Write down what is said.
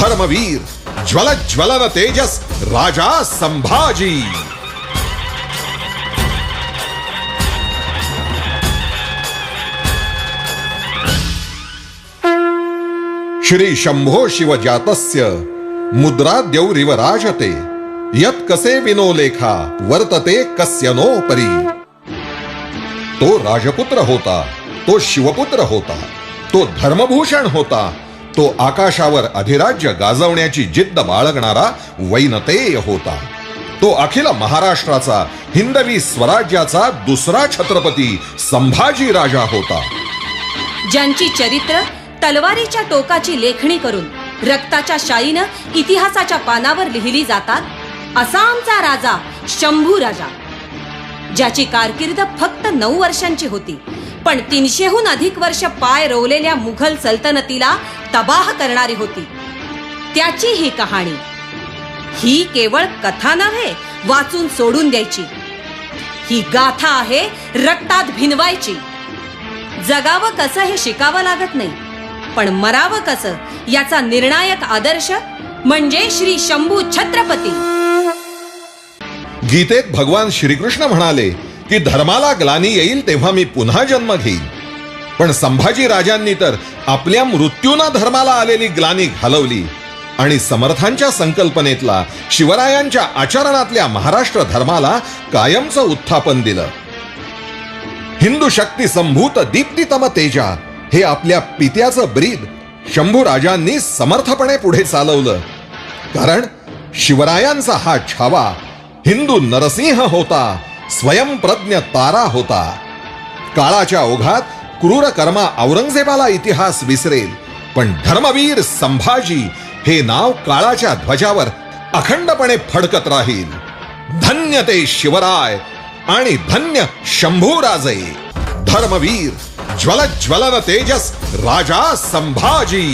धर्मवीर ज्वल ज्वलन तेजस राजा संभाजी। श्री शंभो शिव जातस्य मुद्रा द्यौरिव राजते यत कसे विनो लेखा वर्तते कस्य नो परी। तो राजपुत्र होता, तो शिवपुत्र होता, तो धर्मभूषण होता, तो आकाशावर अधिराज्य गाजवण्याची जिद्द बाळगणारा वैनतेय होता, तो अखिल महाराष्ट्राचा हिंदवी स्वराज्याचा दुसरा छत्रपती संभाजी राजा होता। ज्यांची चरित्र तलवारीच्या टोकाची लेखणी करून रक्ताच्या शाईनं इतिहासाच्या पानावर लिहिली जातात असा आमचा राजा शंभू राजा, ज्याची कारकीर्द फक्त 9 वर्षांची होती, पण 300हून अधिक वर्ष पाय रोवलेल्या मुघल सल्तनतीला तबाह करणारी होती। त्याची ही कहाणी, ही केवळ कथा नव्हे वाचून सोडून द्यायची, ही गाथा आहे रक्तात भिनवायची। जगावं कसं हे शिकावं लागत नाही, पण मरावं कसं याचा निर्णायक आदर्श म्हणजे श्री शंभू छत्रपती। गीतेत भगवान श्रीकृष्ण म्हणाले की धर्माला ग्लानी येईल तेव्हा मी पुन्हा जन्म घेईन, पण संभाजी राजांनी तर आपल्या मृत्यूनं धर्माला आलेली ग्लानी घालवली आणि समर्थांच्या संकल्पनेतला शिवरायांच्या आचरणातल्या महाराष्ट्र धर्माला कायमचं उत्थापन दिलं। हिंदू शक्ती संभूत दीप्तितम तेजा हे आपल्या पित्याचं ब्रीद शंभू राजांनी समर्थपणे पुढे चालवलं, कारण शिवरायांचा हा छावा हिंदू नरसिंह होता, स्वयंप्रज्ञ तारा होता। काळाच्या ओघात क्रूर कर्मा औरंगजेबाला इतिहास विसरेल, पण धर्मवीर संभाजी हे नाव काळाच्या ध्वजावर अखंडपणे फडकत राहील। धन्य ते शिवराय आणि धन्य शंभूराजे। धर्मवीर ज्वल ज्वलन तेजस राजा संभाजी।